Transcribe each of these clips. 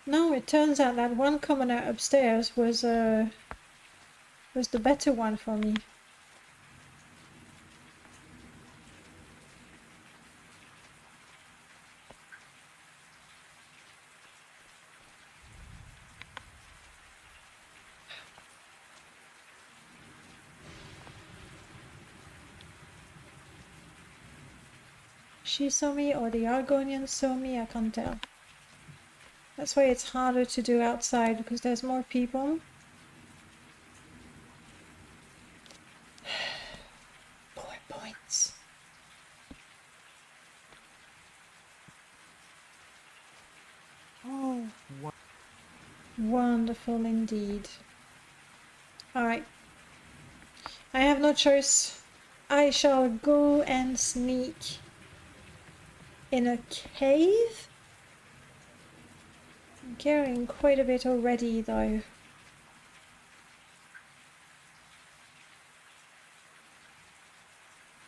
No, it turns out that one commoner upstairs was the better one for me. She saw me or the Argonian saw me, I can't tell. That's why it's harder to do outside, because there's more people. Poor points. Oh, wonderful indeed. Alright. I have no choice. I shall go and sneak in a cave. I'm carrying quite a bit already, though.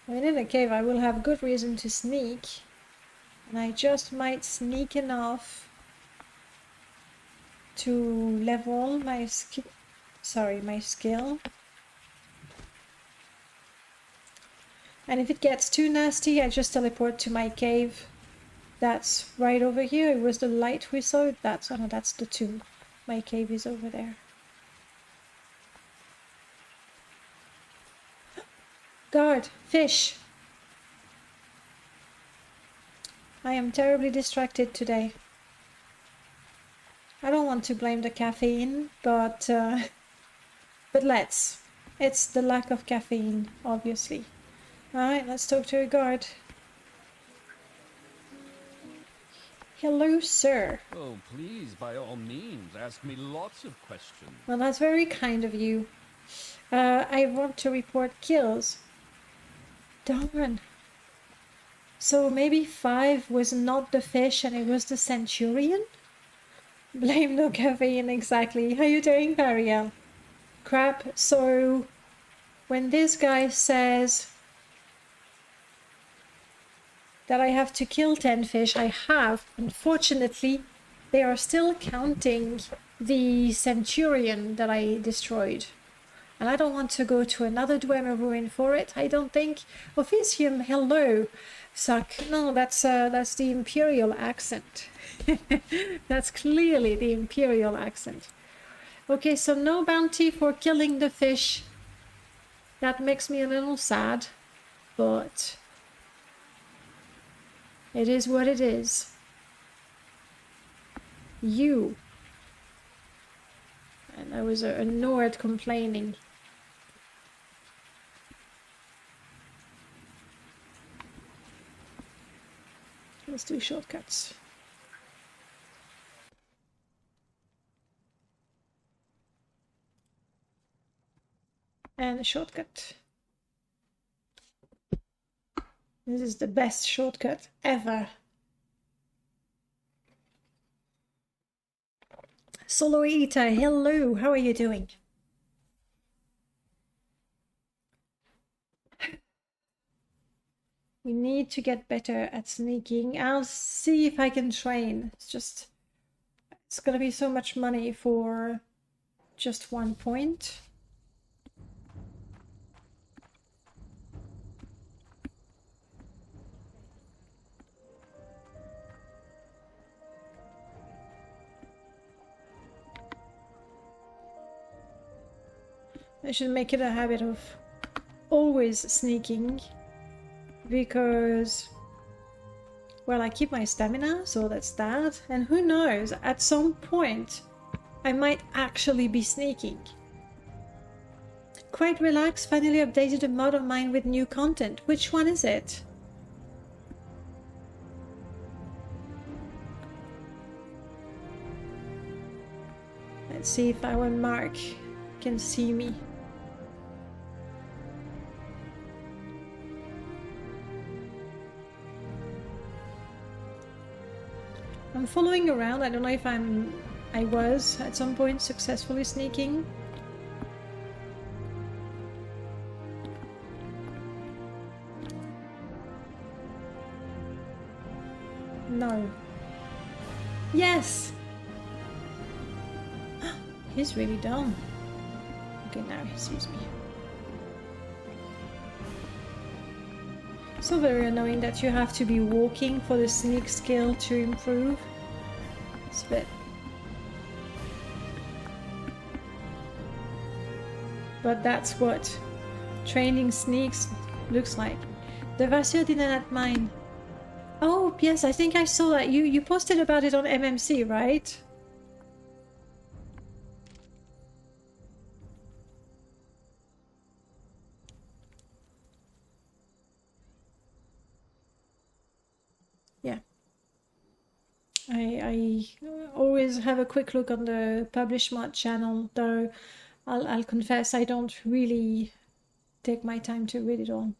I mean, in a cave I will have good reason to sneak. And I just might sneak enough to level my skill. And if it gets too nasty, I just teleport to my cave. That's right over here. It was the light we saw. That's the tomb. My cave is over there. Guard, fish. I am terribly distracted today. I don't want to blame the caffeine, but let's. It's the lack of caffeine, obviously. Alright, let's talk to a guard. Hello, sir. Oh, please, by all means, ask me lots of questions. Well, that's very kind of you. I want to report kills. Darn. So maybe 5 was not the fish and it was the centurion? Blame no caffeine, exactly. How you doing, Ariel? Crap, so when this guy says that I have to kill 10 fish, I have. Unfortunately, they are still counting the centurion that I destroyed. And I don't want to go to another Dwemer ruin for it, I don't think. Officium, hello. Suck. No, that's the Imperial accent. That's clearly the Imperial accent. Okay, so no bounty for killing the fish. That makes me a little sad, but it is what it is. You. And there was a Nord complaining. Let's do shortcuts. And a shortcut. This is the best shortcut ever. Solo Eater, hello, how are you doing? We need to get better at sneaking. I'll see if I can train. It's gonna be so much money for just 1 point. I should make it a habit of always sneaking, because, well, I keep my stamina, so that's that. And who knows, at some point, I might actually be sneaking. Quite relaxed, finally updated a mod of mine with new content. Which one is it? Let's see if our Mark can see me. I'm following around. I don't know if I was at some point successfully sneaking. No. Yes! He's really dumb. Okay, now he sees me. So very annoying that you have to be walking for the sneak skill to improve. It's a bit... But that's what training sneaks looks like. The Vasir didn't at mine. Oh, yes, I think I saw that. You posted about it on MMC, right? Yeah. I always have a quick look on the Publish Mod channel, though I'll confess I don't really take my time to read it all.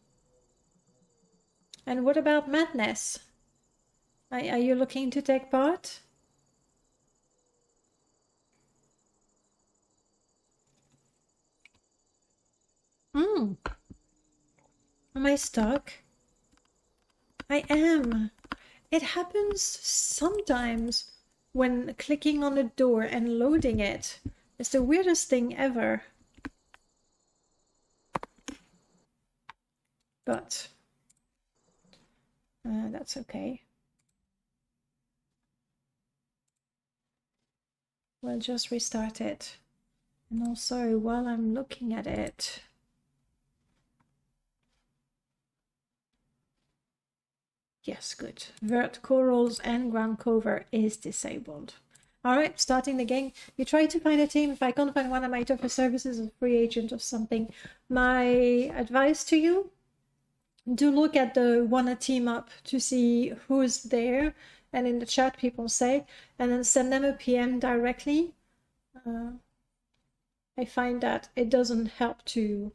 And what about Madness? Are you looking to take part? Am I stuck? I am. It happens sometimes when clicking on the door and loading it. It's the weirdest thing ever. But that's okay. We'll just restart it. And also, while I'm looking at it, yes, good. Vert corals and ground cover is disabled. Alright, starting the game. You try to find a team. If I can't find one, I might offer services as a free agent or something. My advice to you, do look at the wanna team up to see who's there, and in the chat people say, and then send them a PM directly. I find that it doesn't help to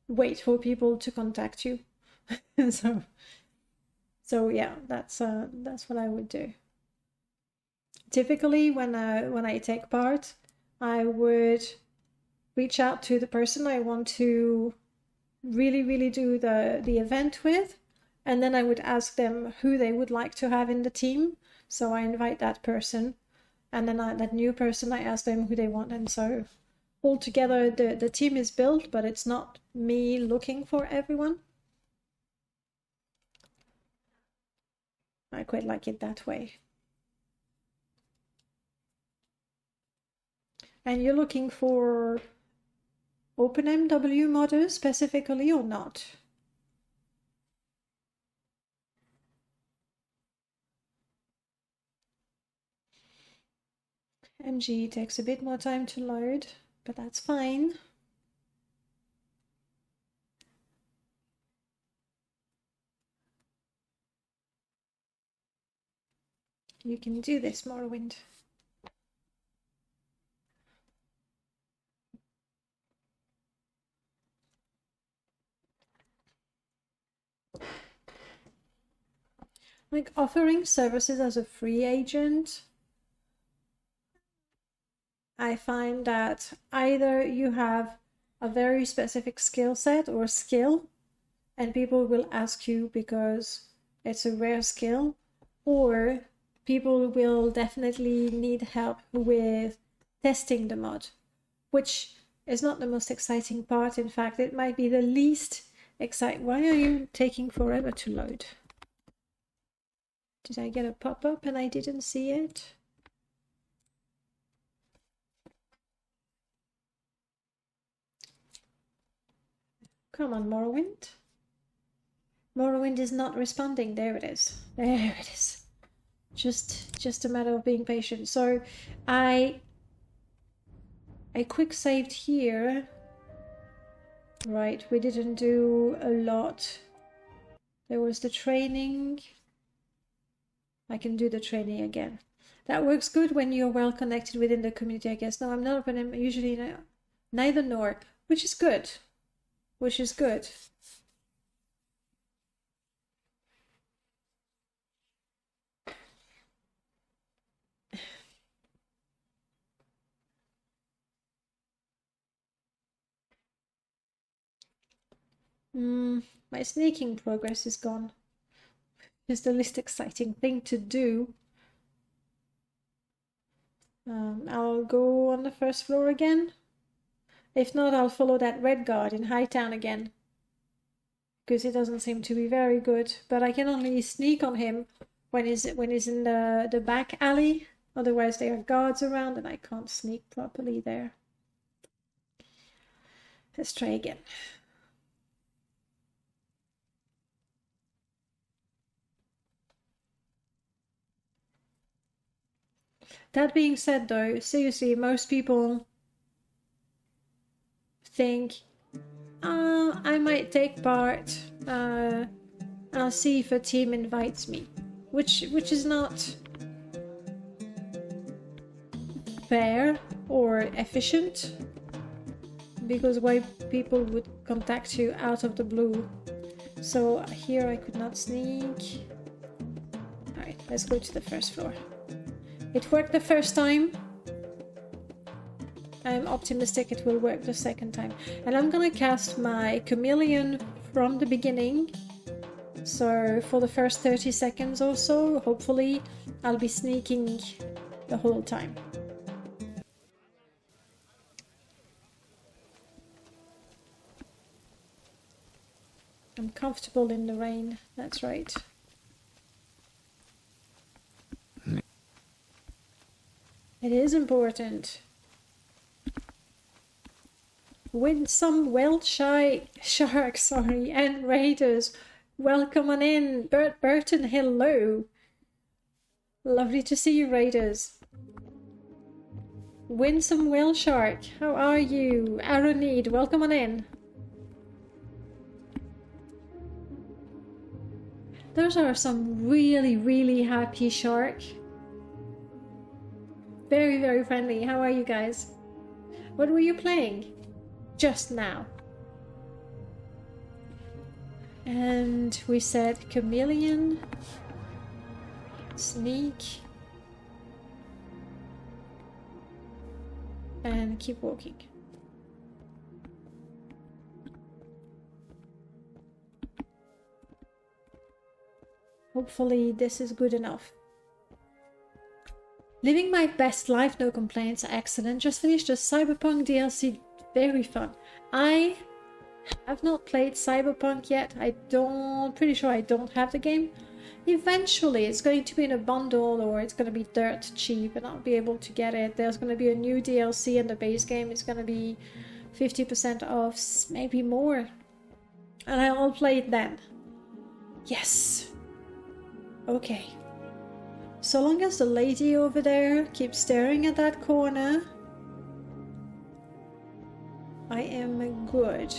wait for people to contact you. So yeah, that's what I would do. Typically, when I take part, I would reach out to the person I want to really do the event with, and then I would ask them who they would like to have in the team. So I invite that person, and then that new person, I ask them who they want, and so altogether the team is built, but it's not me looking for everyone. I quite like it that way. And you're looking for OpenMW modders specifically or not? MG takes a bit more time to load, but that's fine. You can do this, Morrowind. Like offering services as a free agent, I find that either you have a very specific skill set or skill, and people will ask you because it's a rare skill, or people will definitely need help with testing the mod, which is not the most exciting part. In fact, it might be the least exciting. Why are you taking forever to load? Did I get a pop-up and I didn't see it? Come on, Morrowind. Morrowind is not responding. There it is. There it is. Just a matter of being patient. So I quick saved here. Right, we didn't do a lot. There was the training. I can do the training again. That works good when you're well connected within the community, I guess. No, I'm not, but I'm usually neither nor, which is good. Which is good. My sneaking progress is gone. It's the least exciting thing to do. I'll go on the first floor again. If not, I'll follow that red guard in Hightown again, because it doesn't seem to be very good. But I can only sneak on him when he's in the back alley. Otherwise, there are guards around, and I can't sneak properly there. Let's try again. That being said, though, seriously, most people think, I might take part. I'll see if a team invites me, which is not fair or efficient, because why people would contact you out of the blue. So here I could not sneak. Alright, let's go to the first floor. It worked the first time. I'm optimistic it will work the second time. And I'm gonna cast my chameleon from the beginning. So for the first 30 seconds or so, hopefully I'll be sneaking the whole time. I'm comfortable in the rain, that's right. It is important. Win some well-shy sharks, and raiders. Welcome on in. Burton, hello. Lovely to see you, raiders. Winsome Whale Shark, how are you? Aronid, welcome on in. Those are some really, really happy shark. Very, very friendly. How are you guys? What were you playing just now? And we said chameleon, sneak, and keep walking. Hopefully this is good enough. Living my best life, no complaints, excellent. Just finished the Cyberpunk DLC, very fun. I have not played Cyberpunk yet. Pretty sure I don't have the game. Eventually it's going to be in a bundle, or it's going to be dirt cheap and I'll be able to get it. There's going to be a new DLC, and the base game is going to be 50% off, maybe more. And I'll play it then. Yes. Okay. So long as the lady over there keeps staring at that corner, I am good.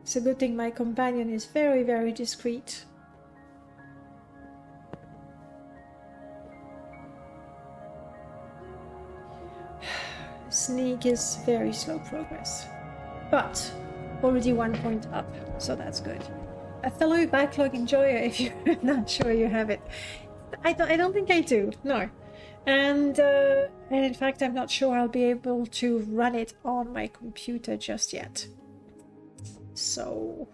It's a good thing my companion is very, very discreet. Sneak is very slow progress, but already 1 point up, so that's good. A fellow backlog enjoyer, if you're not sure you have it. I don't think I do, no. And in fact, I'm not sure I'll be able to run it on my computer just yet. So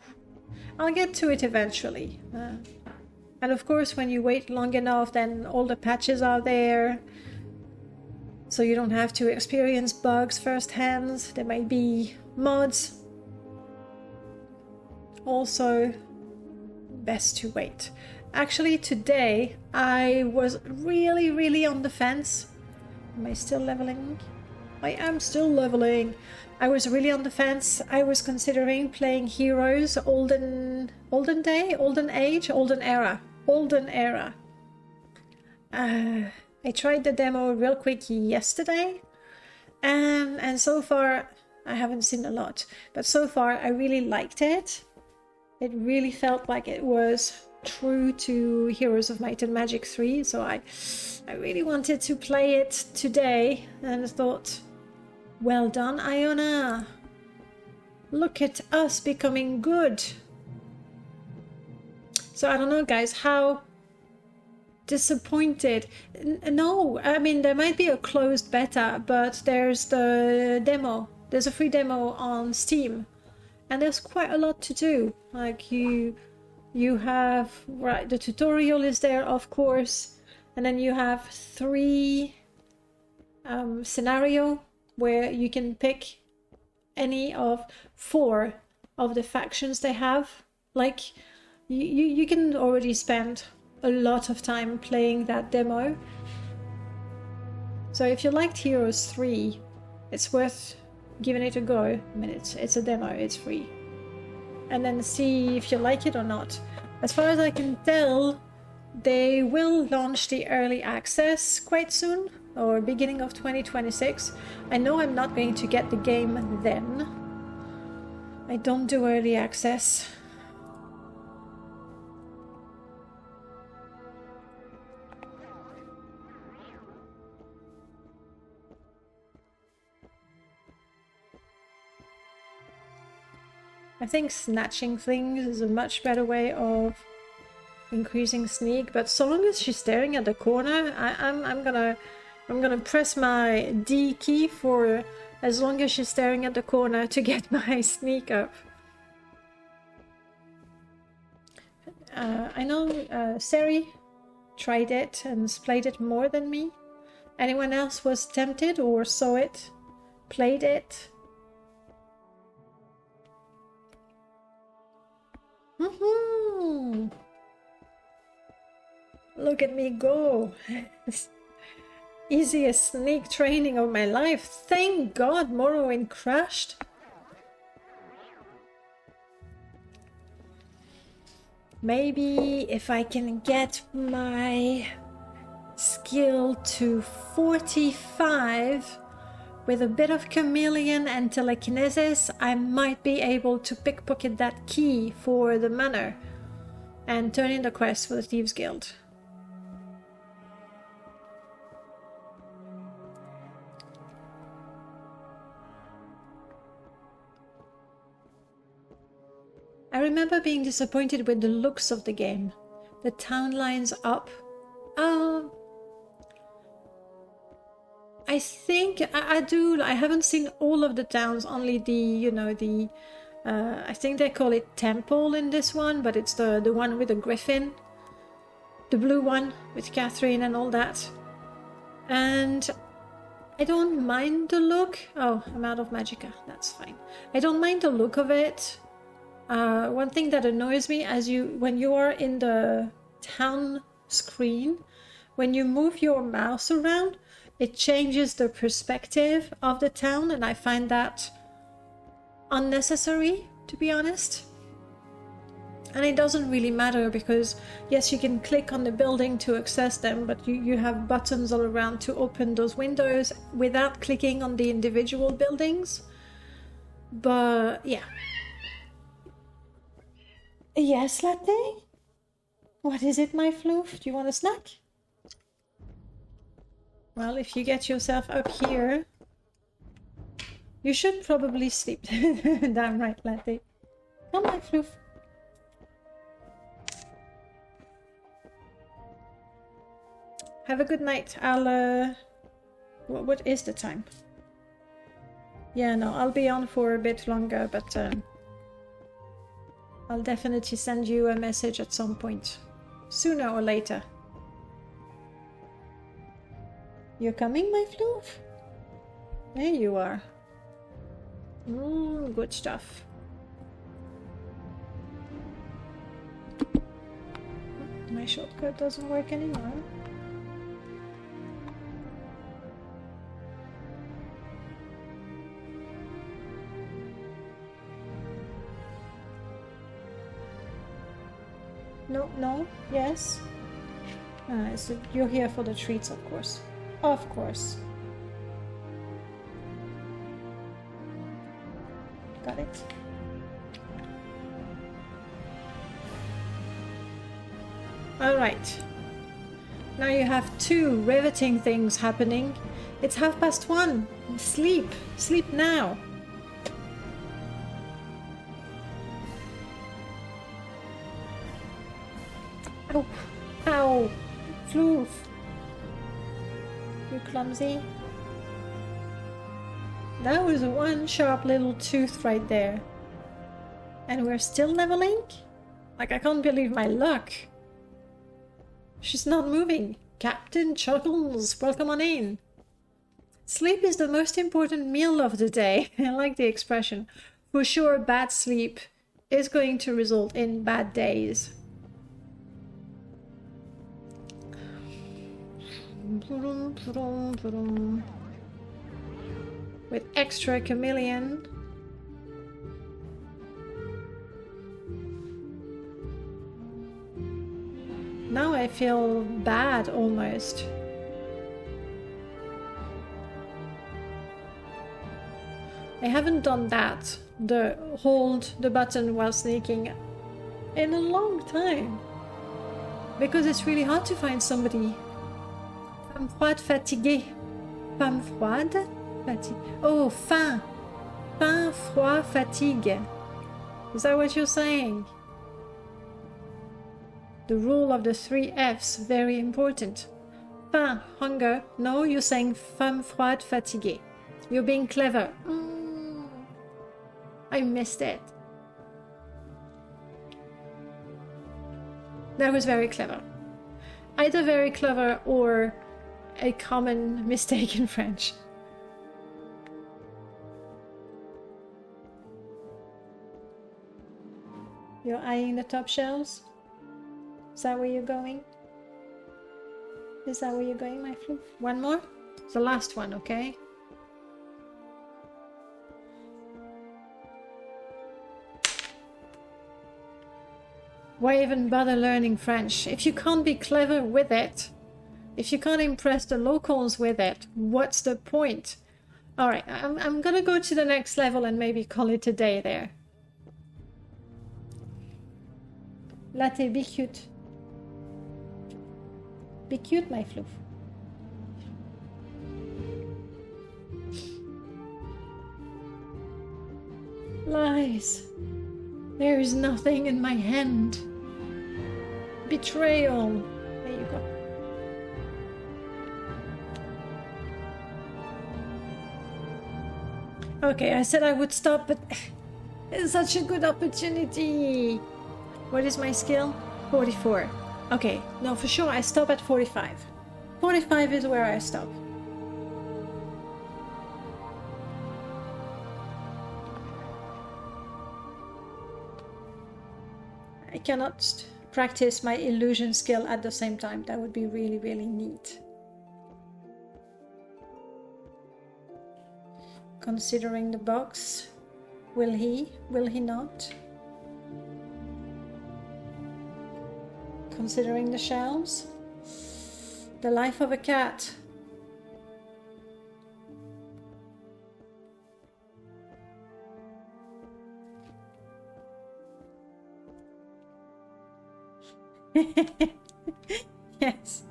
I'll get to it eventually. And of course, when you wait long enough, then all the patches are there. So you don't have to experience bugs firsthand. There might be mods. Also, best to wait. Actually, today I was really, really on the fence. Am I still leveling? I am still leveling. I was really on the fence. I was considering playing Heroes Olden Era. I tried the demo real quick yesterday, and so far I haven't seen a lot, but so far I really liked it. It really felt like it was true to Heroes of Might and Magic 3, so I really wanted to play it today, and thought, well done, Iona. Look at us becoming good. So I don't know, guys, how disappointed. No, I mean, there might be a closed beta, but there's the demo. There's a free demo on Steam, and there's quite a lot to do. Like, you You have, right, the tutorial is there, of course, and then you have 3 scenario where you can pick any of 4 of the factions they have. Like, you can already spend a lot of time playing that demo. So if you liked Heroes 3, it's worth giving it a go. I mean, it's a demo, it's free. And then see if you like it or not. As far as I can tell, they will launch the early access quite soon, or beginning of 2026. I know I'm not going to get the game then. I don't do early access. I think snatching things is a much better way of increasing sneak, but so long as she's staring at the corner, I'm gonna press my D key for as long as she's staring at the corner to get my sneak up. I know Seri tried it and played it more than me. Anyone else was tempted or saw it, played it? Look at me go. Easiest sneak training of my life. Thank God Morrowind crashed. Maybe if I can get my skill to 45 with a bit of chameleon and telekinesis, I might be able to pickpocket that key for the manor and turn in the quest for the Thieves Guild. I remember being disappointed with the looks of the game. The town lines up. I think I do. I haven't seen all of the towns, only the, I think they call it Temple in this one, but it's the one with the griffin. The blue one with Catherine and all that. And I don't mind the look. Oh, I'm out of magicka. That's fine. I don't mind the look of it. One thing that annoys me when you are in the town screen, when you move your mouse around, it changes the perspective of the town, and I find that unnecessary, to be honest. And it doesn't really matter because, yes, you can click on the building to access them, but you have buttons all around to open those windows without clicking on the individual buildings. But, yeah. Yes, latte? What is it, my floof? Do you want a snack? Well, if you get yourself up here, you should probably sleep. Damn right, latte. Come, my floof. Have a good night. I'll, what is the time? Yeah, no, I'll be on for a bit longer, but, I'll definitely send you a message at some point. Sooner or later. You're coming, my floof? There you are. Good stuff. My shortcut doesn't work anymore. No, yes. So you're here for the treats, of course. Of course. Got it. Alright. Now you have 2 riveting things happening. It's 1:30. Sleep. Sleep now. Ow. Ow. Floof. You clumsy. That was one sharp little tooth right there. And we're still leveling? Like, I can't believe my luck. She's not moving. Captain Chuckles, welcome on in. Sleep is the most important meal of the day. I like the expression. For sure, bad sleep is going to result in bad days. With extra chameleon. Now I feel bad almost. I haven't done that, the hold the button while sneaking, in a long time. Because it's really hard to find somebody. Femme froide fatiguée. Femme froide? Fatigue. Oh, faim. Faim, froid, fatigue. Is that what you're saying? The rule of the 3 F's, very important. Faim, hunger. No, you're saying femme froide, fatiguée. You're being clever. I missed it. That was very clever. Either very clever or a common mistake in French. You're eyeing the top shelves? Is that where you're going? Is that where you're going, my floof? One more? The last one, okay? Why even bother learning French? If you can't be clever with it, if you can't impress the locals with it, what's the point? Alright, I'm gonna go to the next level and maybe call it a day there. Latte, be cute. Be cute, my floof. Lies. There is nothing in my hand. Betrayal. There you go. Okay, I said I would stop, but it's such a good opportunity. What is my skill? 44. Okay, no, for sure I stop at 45. 45 is where I stop. I cannot practice my illusion skill at the same time. That would be really, really neat. Considering the box, will he not? Considering the shelves, the life of a cat. Yes.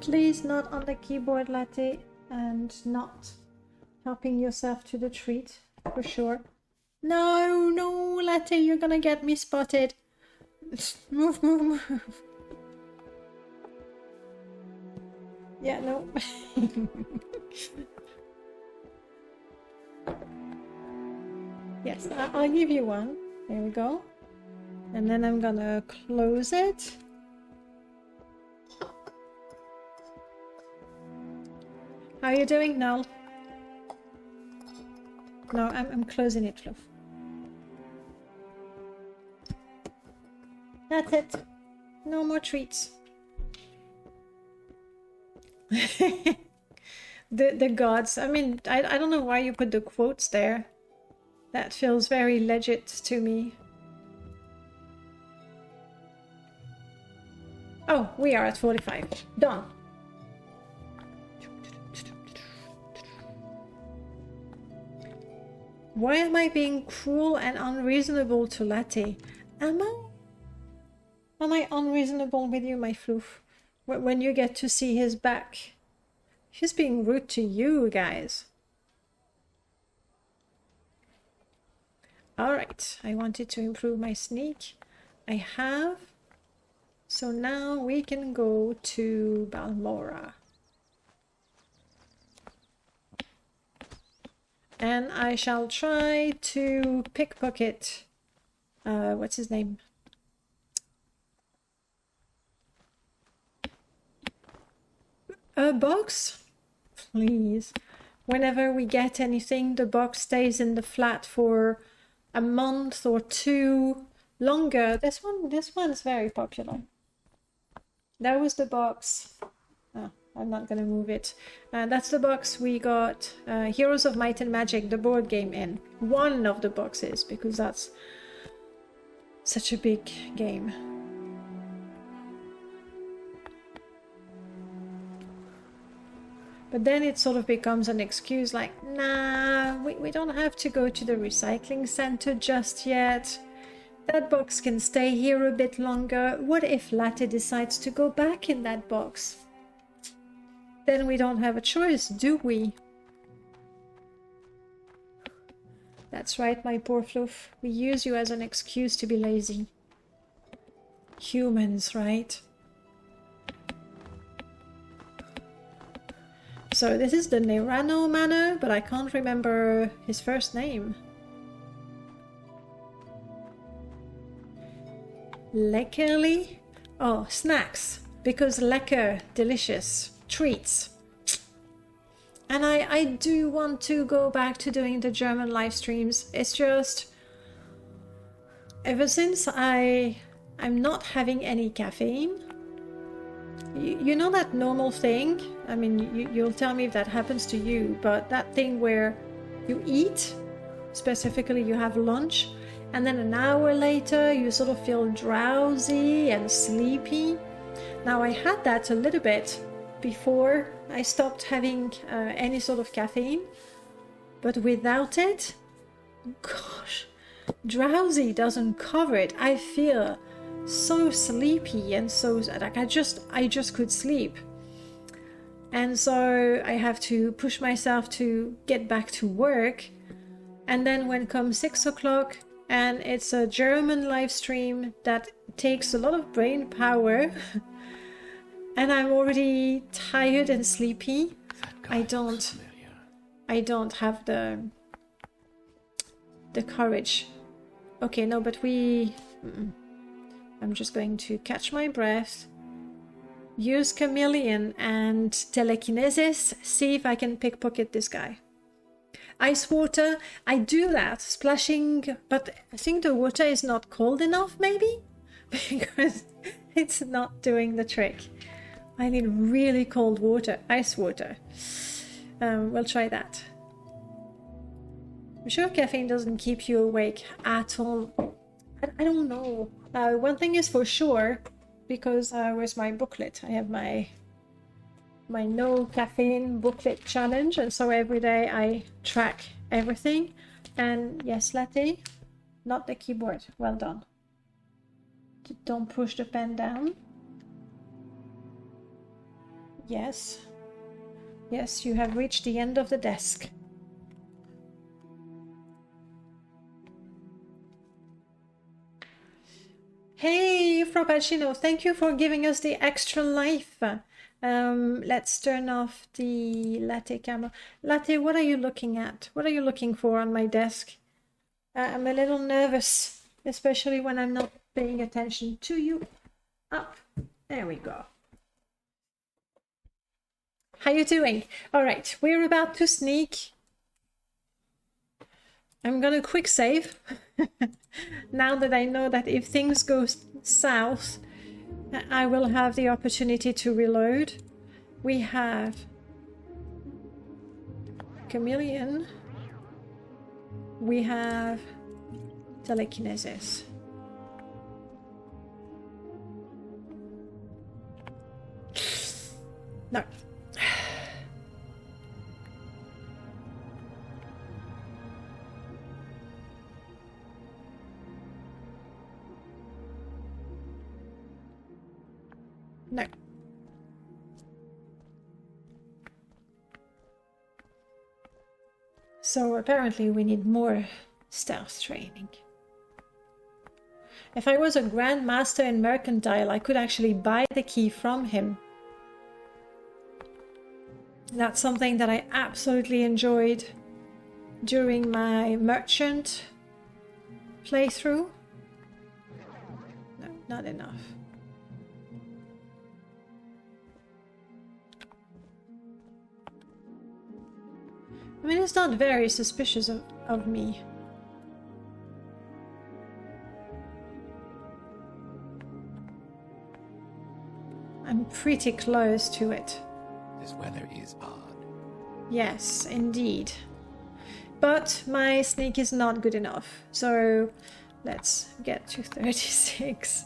Please not on the keyboard, Latte, and not helping yourself to the treat, for sure. No, no, Latte, you're gonna get me spotted. Move, move, move. Yeah, no. Yes, I'll give you one. There we go. And then I'm gonna close it. How are you doing, Null? No, I'm closing it, Fluff. That's it. No more treats. the gods. I mean, I don't know why you put the quotes there. That feels very legit to me. Oh, we are at 45. Done. Why am I being cruel and unreasonable to Latte? Am I? Am I unreasonable with you, my floof? When you get to see his back. She's being rude to you, guys. Alright, I wanted to improve my sneak. I have. So now we can go to Balmora. And I shall try to pickpocket what's his name? A box? Please. Whenever we get anything, the box stays in the flat for a month or two longer. This one's very popular. That was the box. Oh, I'm not gonna move it. That's the box we got Heroes of Might and Magic, the board game, in. One of the boxes, because that's such a big game. But then it sort of becomes an excuse like, nah, we don't have to go to the recycling center just yet. That box can stay here a bit longer. What if Latte decides to go back in that box? Then we don't have a choice, do we? That's right, my poor Fluff. We use you as an excuse to be lazy. Humans, right? So this is the Nerano Manor, but I can't remember his first name. Leckerli? Oh, snacks. Because lecker, delicious. Treats. And I do want to go back to doing the German live streams. It's just... ever since I'm not having any caffeine... You know that normal thing? I mean, you'll tell me if that happens to you, but that thing where you eat, specifically you have lunch, and then an hour later you sort of feel drowsy and sleepy. Now I had that a little bit before I stopped having any sort of caffeine, but without it, gosh, drowsy doesn't cover it. I feel so sleepy and so like I just could sleep, and so I have to push myself to get back to work. And then when comes 6 o'clock and it's a German live stream that takes a lot of brain power and I'm already tired and sleepy, I don't have the courage. Okay, no, but I'm just going to catch my breath, use Chameleon and Telekinesis, see if I can pickpocket this guy. Ice water, I do that, splashing, but I think the water is not cold enough, maybe? Because it's not doing the trick. I need really cold water, ice water. We'll try that. I'm sure caffeine doesn't keep you awake at all. I don't know. One thing is for sure, because where's my booklet? I have my no caffeine booklet challenge, and so every day I track everything. And yes, Latte, not the keyboard. Well done. Don't push the pen down. Yes. Yes, you have reached the end of the desk. Hey, Frappuccino, thank you for giving us the extra life. Let's turn off the Latte camera. Latte, what are you looking at? What are you looking for on my desk? I'm a little nervous, especially when I'm not paying attention to you. Up. There we go. How you doing? All right, we're about to sneak. I'm gonna quick save. Now that I know that if things go south, I will have the opportunity to reload. We have Chameleon. We have Telekinesis. No. No. So apparently we need more stealth training. If I was a Grandmaster in Mercantile, I could actually buy the key from him. That's something that I absolutely enjoyed during my merchant playthrough. not enough. I mean, it's not very suspicious of me. I'm pretty close to it. This weather is odd. Yes, indeed. But my sneak is not good enough. So let's get to 36.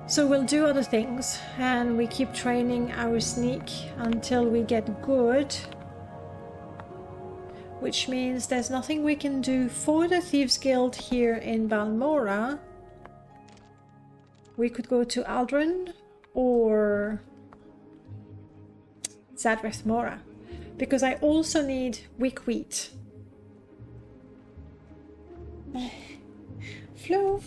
So we'll do other things and we keep training our sneak until we get good. Which means there's nothing we can do for the Thieves Guild here in Balmora. We could go to Aldrin or Zadrith Mora, because I also need weak wheat. Floof!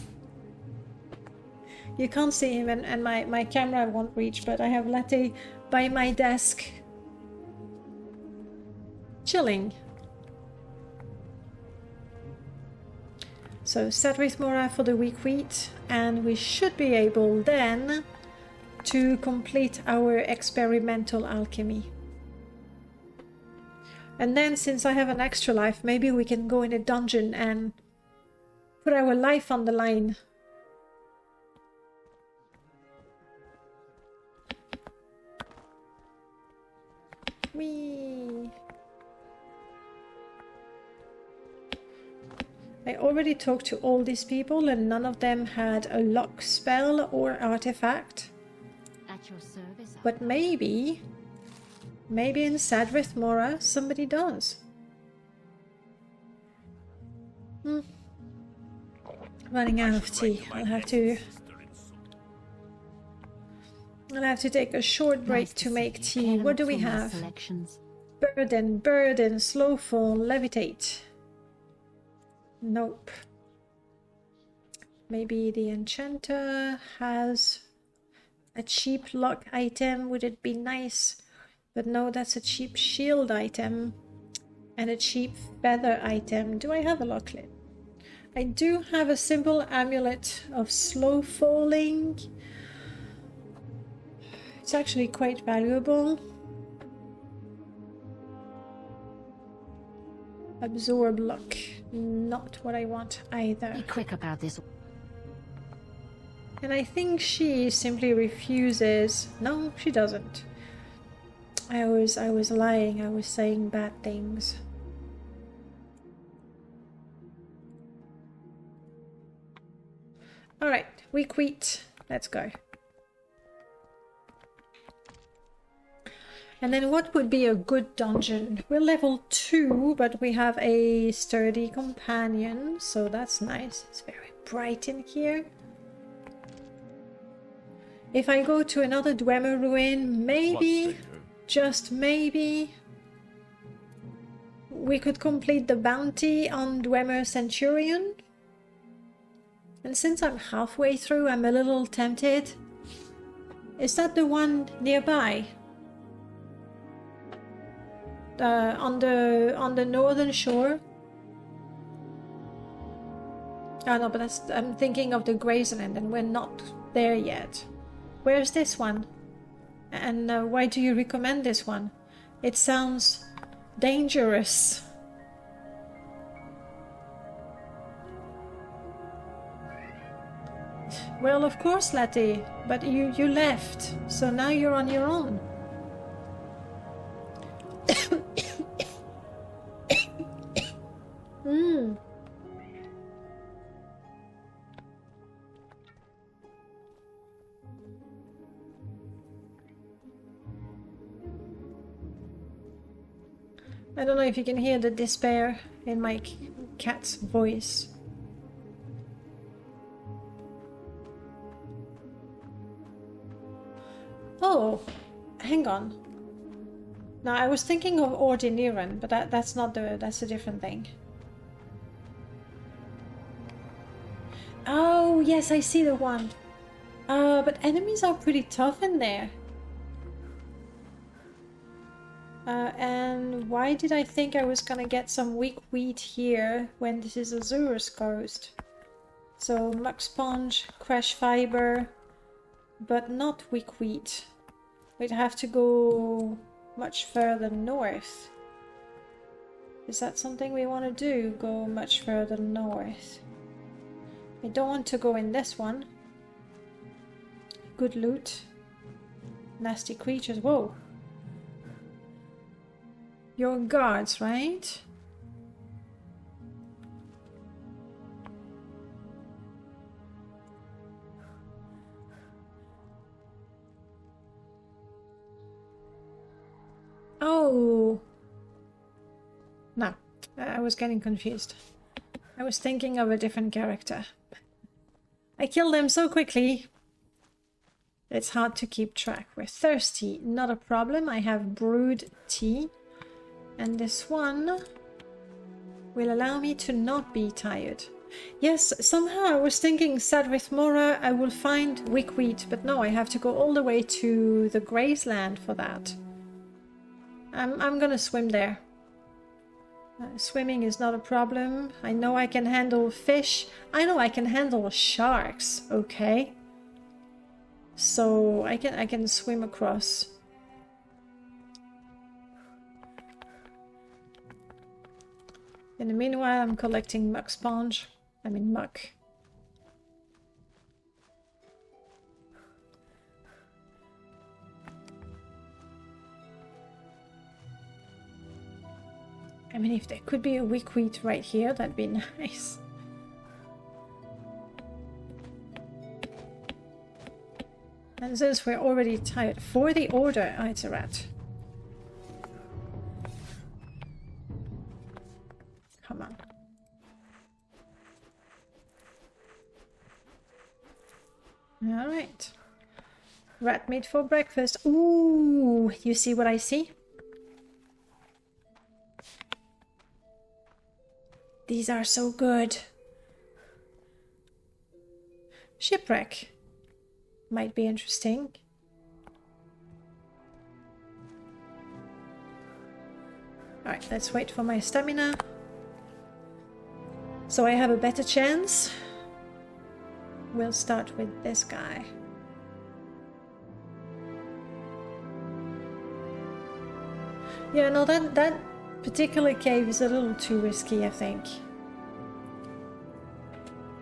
You can't see him and my camera won't reach, but I have Latte by my desk chilling. So Zadrith Mora for the weak wheat, and we should be able then to complete our experimental alchemy. And then, since I have an extra life, maybe we can go in a dungeon and put our life on the line. Whee! I already talked to all these people and none of them had a lock spell or artifact. At your service. But maybe in Zadrith Mora somebody does. Running out of tea. I'll have to take a short break to make tea. What do we have? Burden, slowfall, levitate. Nope. Maybe the enchanter has a cheap lock item. Would it be nice? But no, that's a cheap shield item and a cheap feather item. Do I have a locklet? I do have a simple amulet of slow falling. It's actually quite valuable. Absorb luck. Not what I want either. Be quick about this. And I think she simply refuses. No, she doesn't. I was lying. I was saying bad things. All right, weak wheat. Let's go. And then what would be a good dungeon? We're level 2, but we have a sturdy companion, so that's nice. It's very bright in here. If I go to another Dwemer ruin, maybe, just maybe, we could complete the bounty on Dwemer Centurion. And since I'm halfway through, I'm a little tempted. Is that the one nearby? On the northern shore? Oh no, but I'm thinking of the Grazeland and we're not there yet. Where's this one? And why do you recommend this one? It sounds dangerous. Well, of course, Letty, but you left, so now you're on your own. I don't know if you can hear the despair in my cat's voice. Oh, hang on. Now I was thinking of Ordiniran, but that's not that's a different thing. Oh yes, I see the one. But enemies are pretty tough in there. And why did I think I was gonna get some weak wheat here when this is Azura's coast? So muck sponge, crash fiber, but not weak wheat. We'd have to go much further north. Is that something we want to do? Go much further north. I don't want to go in this one. Good loot. Nasty creatures. Whoa. Your guards, right? Oh. No, I was getting confused. I was thinking of a different character. I killed them so quickly. It's hard to keep track. We're thirsty, not a problem. I have brewed tea. And this one will allow me to not be tired. Yes, somehow I was thinking Sadrith Mora, I will find weak wheat, but no, I have to go all the way to the Grazeland for that. I'm gonna swim there. Swimming is not a problem. I know I can handle fish. I know I can handle sharks, okay? So I can swim across. In the meanwhile, I'm collecting muck sponge. I mean muck. I mean, if there could be a weak wheat right here, that'd be nice. And since we're already tired, for the order, oh, it's a rat. Come on. Alright. Rat meat for breakfast. Ooh, you see what I see? These are so good. Shipwreck. Might be interesting. Alright, let's wait for my stamina. So I have a better chance. We'll start with this guy. Yeah, no, that particular cave is a little too risky, I think.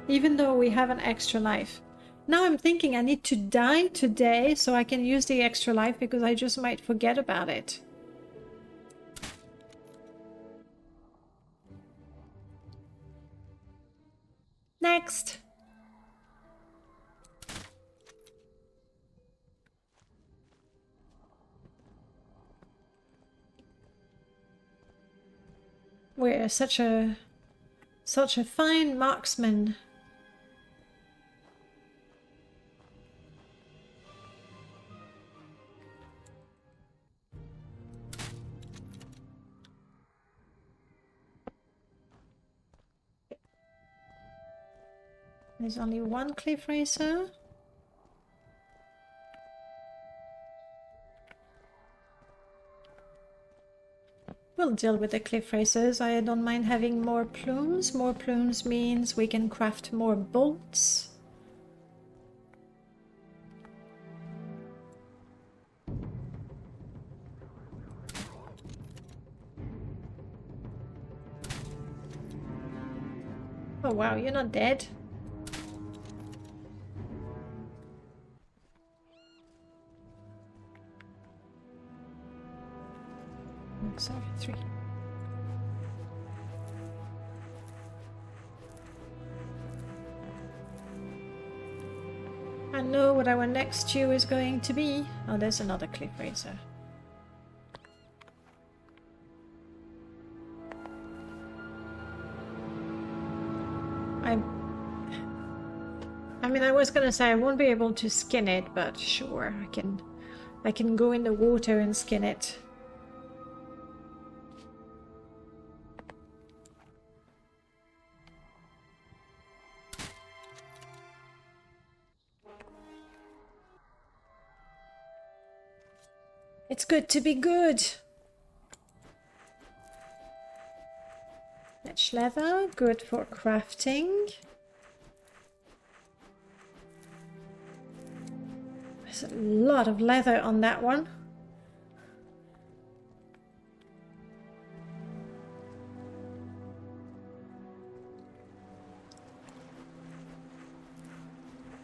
Even though we have an extra life. Now I'm thinking I need to die today so I can use the extra life because I just might forget about it. Next! We're such a fine marksman. There's only one cliff racer. We'll deal with the cliff racers. I don't mind having more plumes. More plumes means we can craft more bolts. Oh wow, you're not dead. Sorry, 3. I know what our next stew is going to be. Oh, there's another cliff racer. I mean, I was gonna say I won't be able to skin it, but sure, I can go in the water and skin it. It's good to be good. Edge leather, good for crafting. There's a lot of leather on that one.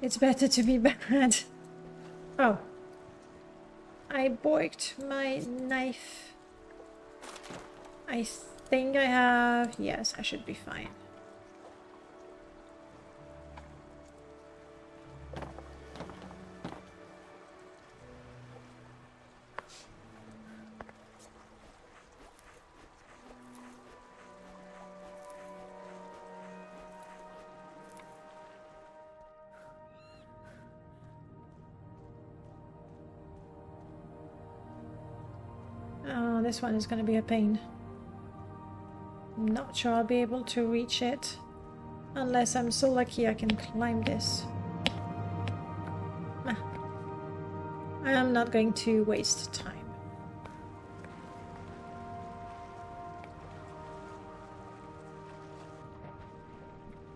It's better to be bad. Oh. I borked my knife. I think I have... Yes, I should be fine. Oh, this one is going to be a pain. I'm not sure I'll be able to reach it. Unless I'm so lucky I can climb this. Ah. I'm not going to waste time.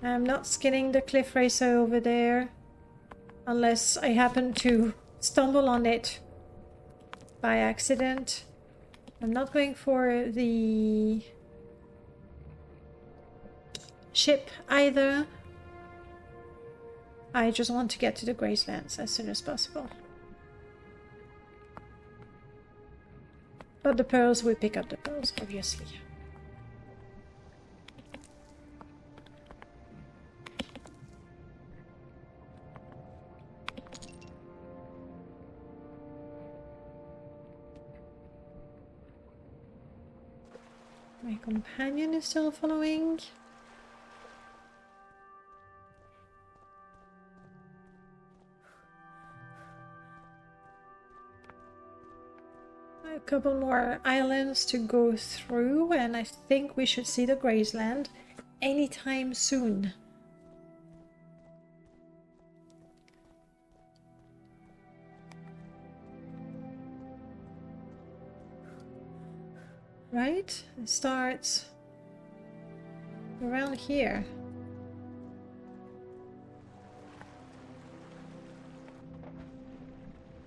I'm not skinning the cliff racer over there. Unless I happen to stumble on it by accident. I'm not going for the ship either. I just want to get to the Gracelands as soon as possible. But the pearls, we pick up the pearls, obviously. My companion is still following. A couple more islands to go through, and I think we should see the Graceland anytime soon. Right? It starts around here.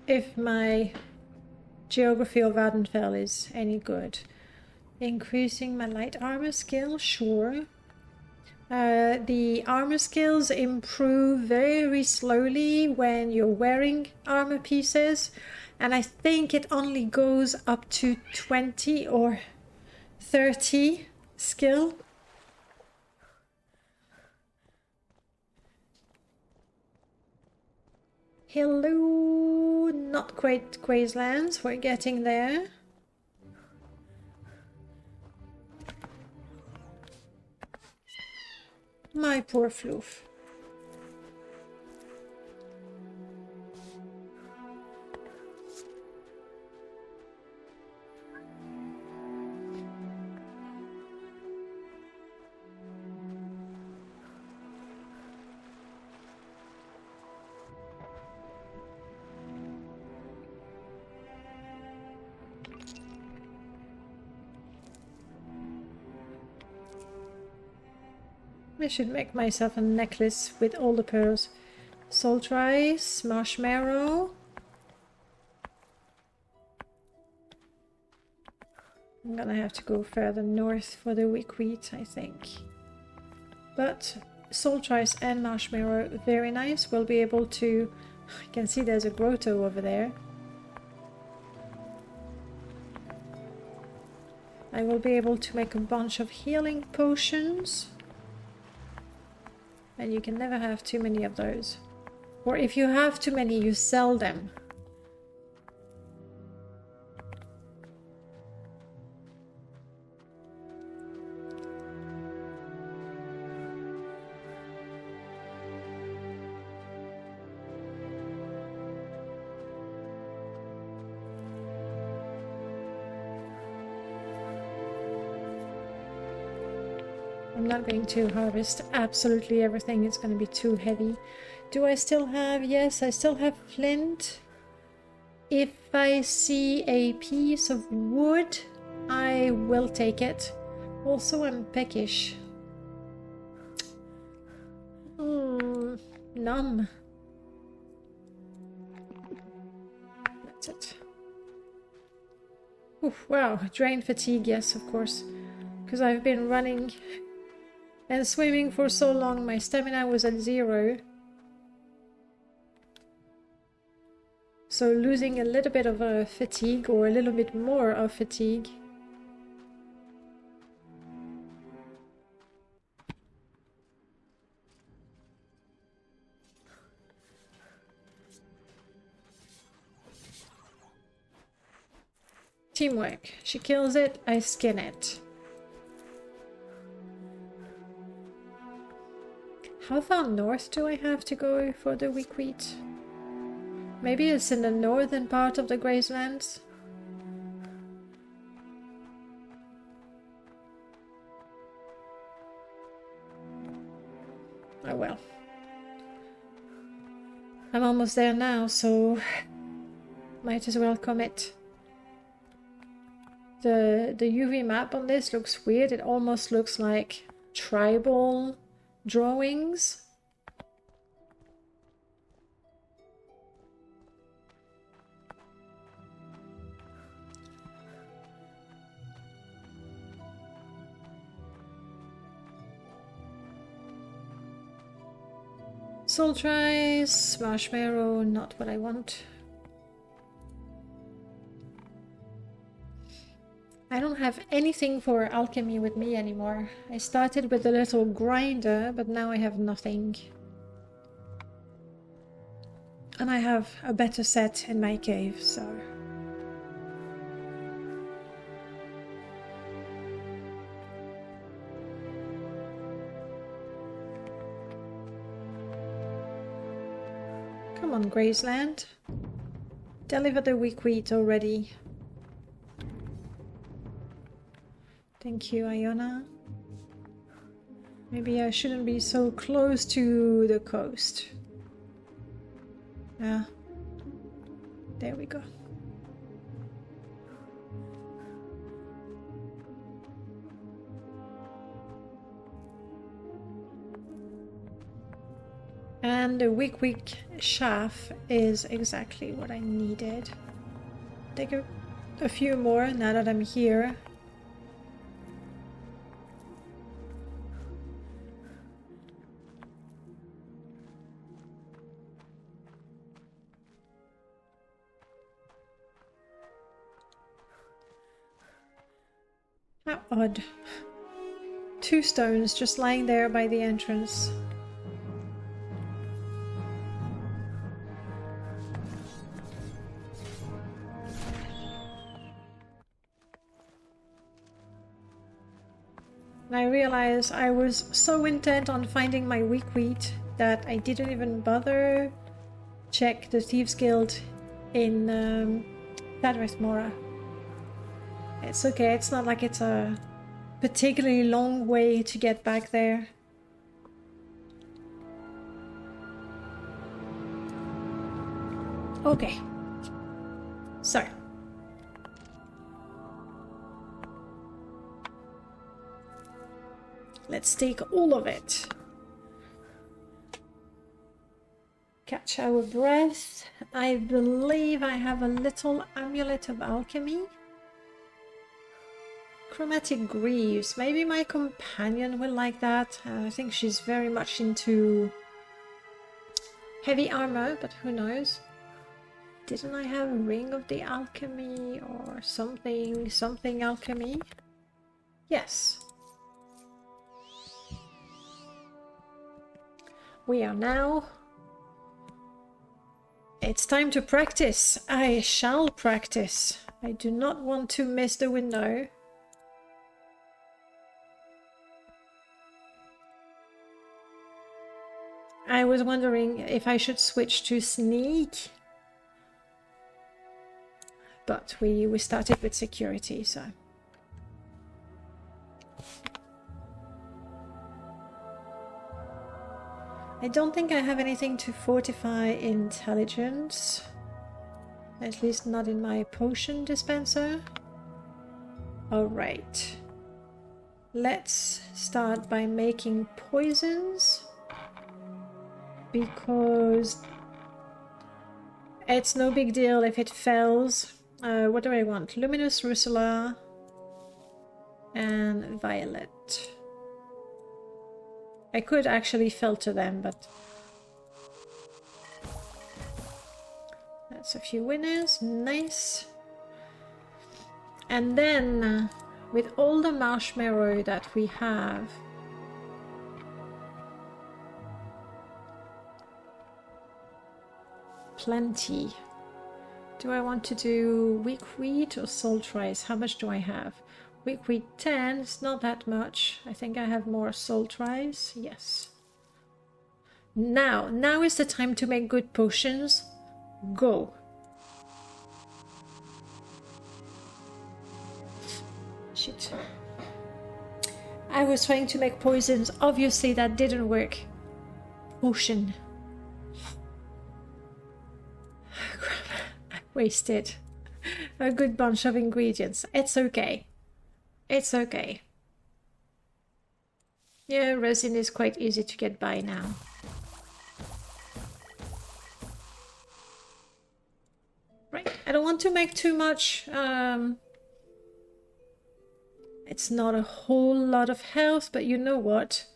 If my geography of Vardenfell is any good. Increasing my light armor skill, sure. The armor skills improve very slowly when you're wearing armor pieces, and I think it only goes up to 20 or 30 skill. Hello, not quite Gracelands, we're getting there. My poor floof. I should make myself a necklace with all the pearls. Salt rice, marshmallow. I'm gonna have to go further north for the weak wheat, I think. But salt rice and marshmallow, very nice. We'll be able to... I can see there's a grotto over there. I will be able to make a bunch of healing potions. And you can never have too many of those. Or if you have too many, you sell them. I'm not going to harvest absolutely everything, it's going to be too heavy. Do I still have... Yes, I still have flint. If I see a piece of wood, I will take it. Also, I'm peckish. Numb. That's it. Oof, wow, drain fatigue, yes, of course. Because I've been running and swimming for so long, my stamina was at 0. So losing a little bit of fatigue, or a little bit more of fatigue. Teamwork. She kills it, I skin it. How far north do I have to go for the weak wheat? Maybe it's in the northern part of the Gracelands? Oh well. I'm almost there now, so might as well commit. The UV map on this looks weird. It almost looks like tribal drawings. Salt rice, marshmallow, not what I want. I don't have anything for alchemy with me anymore. I started with a little grinder, but now I have nothing. And I have a better set in my cave, so... Come on, Graceland. Deliver the weak wheat already. Thank you, Iona. Maybe I shouldn't be so close to the coast. Yeah. There we go. And the weak chaff is exactly what I needed. Take a few more now that I'm here. How odd. 2 stones just lying there by the entrance. And I realized I was so intent on finding my weak wheat that I didn't even bother check the Thieves Guild in Mora. It's okay, it's not like it's a particularly long way to get back there. Okay. So. Let's take all of it. Catch our breath. I believe I have a little amulet of alchemy. Chromatic greaves. Maybe my companion will like that. I think she's very much into heavy armor, but who knows? Didn't I have a ring of the alchemy or something alchemy? Yes. We are now... It's time to practice. I shall practice. I do not want to miss the window. I was wondering if I should switch to sneak. But we started with security, so... I don't think I have anything to fortify intelligence. At least not in my potion dispenser. Alright. let's start by making poisons, because it's no big deal if it fails. What do I want? Luminous Russula and Violet. I could actually filter them, but that's a few winners. Nice. And then with all the marshmallow that we have, plenty. Do I want to do weak wheat or salt rice? How much do I have? Weak wheat 10, it's not that much. I think I have more salt rice. Yes. Now is the time to make good potions. Go. Shit. I was trying to make poisons. Obviously that didn't work. Potion. Wasted a good bunch of ingredients. It's okay. It's okay. Yeah, resin is quite easy to get by now. Right, I don't want to make too much. It's not a whole lot of health, but you know what?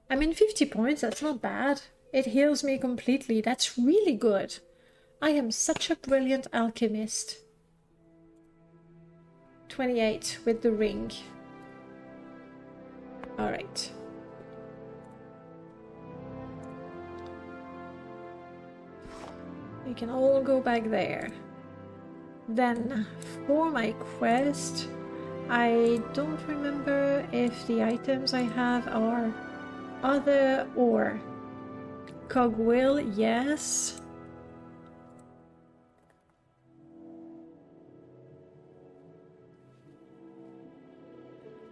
I mean, 50 points, that's not bad. It heals me completely. That's really good. I am such a brilliant alchemist. 28 with the ring. Alright. We can all go back there. Then, for my quest, I don't remember if the items I have are other or cogwheel, yes.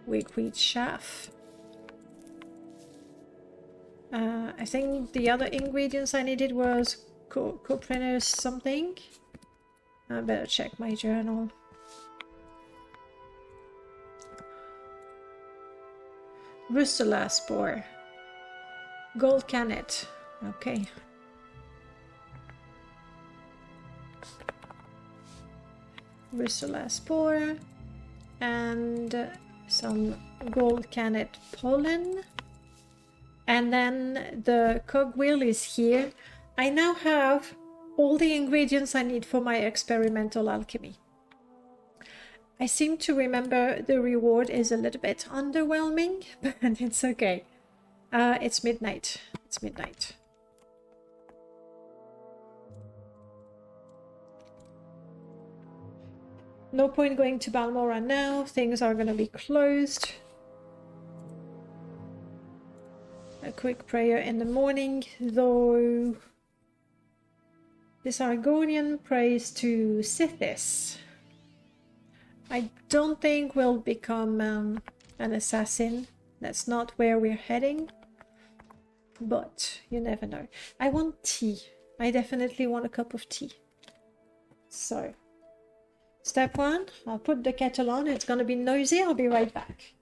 Weak wheat chaff. I think the other ingredients I needed was coprinus something. I better check my journal. Russula spore. Gold cannet. Okay. Russula spore. And some gold cannet pollen. And then the cogwheel is here. I now have all the ingredients I need for my experimental alchemy. I seem to remember the reward is a little bit underwhelming, but it's okay. It's midnight. It's midnight. No point going to Balmora now. Things are going to be closed. A quick prayer in the morning, though. This Argonian prays to Sithis. I don't think we'll become an assassin. That's not where we're heading. But you never know. I want tea. I definitely want a cup of tea. So, step one, I'll put the kettle on. It's going to be noisy. I'll be right back.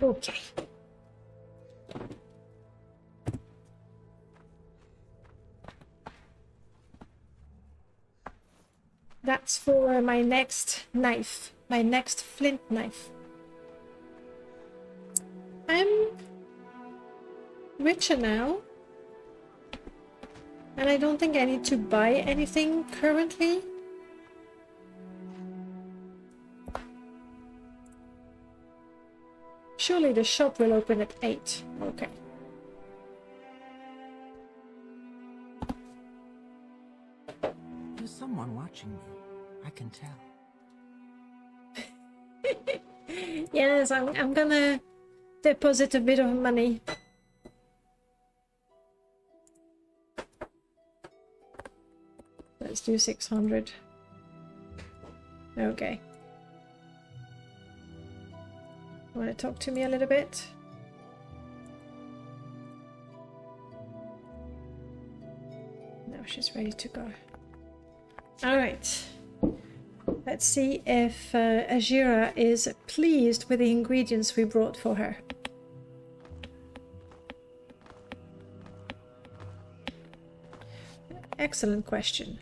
Okay. That's for my next knife, my next flint knife. I'm richer now, and I don't think I need to buy anything currently. Surely the shop will open at 8. Okay. There's someone watching me. I can tell. Yes, I'm gonna deposit a bit of money. Let's do 600. Okay. Want to talk to me a little bit? Now she's ready to go. Alright. Let's see if Ajira is pleased with the ingredients we brought for her. Excellent question.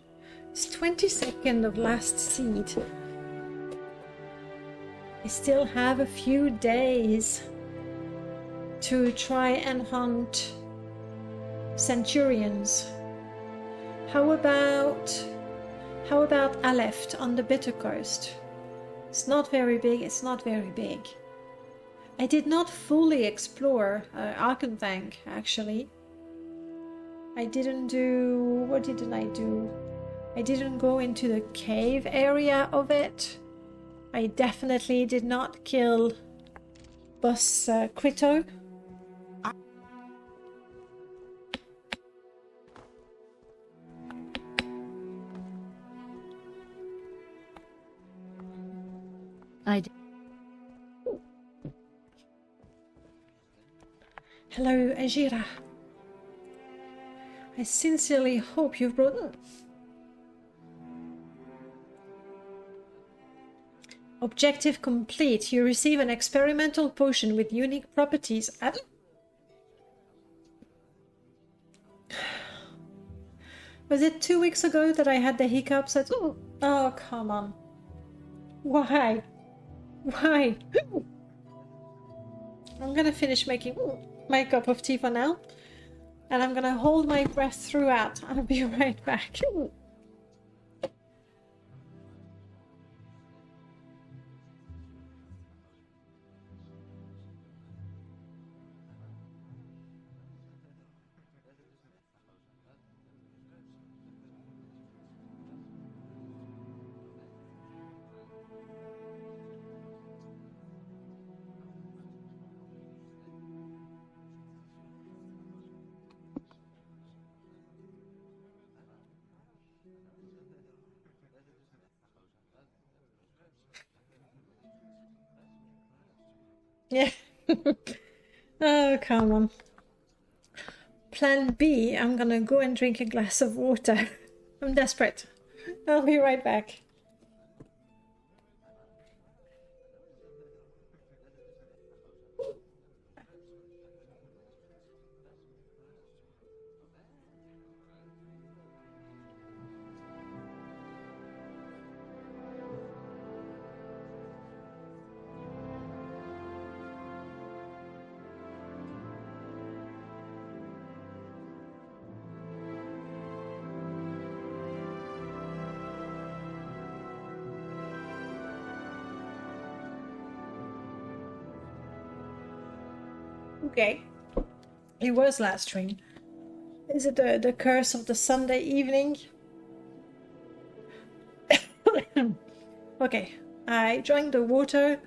It's 22nd of last seed. I still have a few days to try and hunt centurions. How about Aleft on the Bitter Coast? It's not very big, it's not very big. I did not fully explore Argonian, actually. I didn't do... what didn't I do? I didn't go into the cave area of it. I definitely did not kill Boss Crito. Hello, Ajira. I sincerely hope you've brought... Objective complete. You receive an experimental potion with unique properties. Was it 2 weeks ago that I had the hiccups? Oh, come on. Why? Why? I'm gonna finish making my cup of tea for now. And I'm gonna hold my breath throughout. I'll be right back. Yeah. Oh, come on. Plan B, I'm gonna go and drink a glass of water. I'm desperate. I'll be right back. Okay. It was last stream. Is it the curse of the Sunday evening? Okay. I drank the water.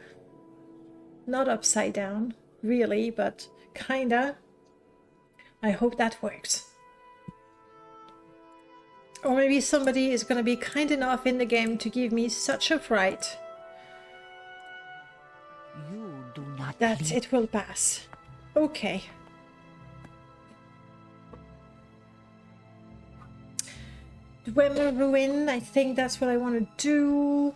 Not upside down, really, but kinda. I hope that works. Or maybe somebody is gonna be kind enough in the game to give me such a fright You do not that leave. it will pass. Okay. Dwemer Ruin, I think that's what I want to do.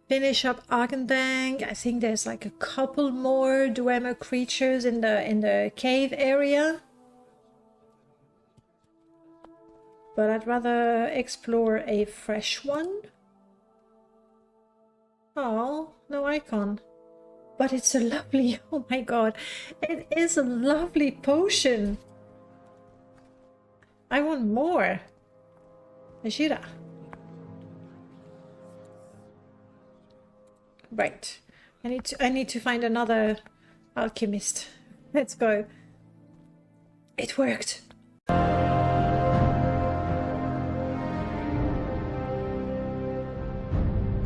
Finish up Argonian. I think there's like a couple more Dwemer creatures in the cave area. But I'd rather explore a fresh one. Oh, no icon. But it's a lovely, oh my god, it is a lovely potion. I want more. Ajira. Right. I need to find another alchemist. Let's go. It worked.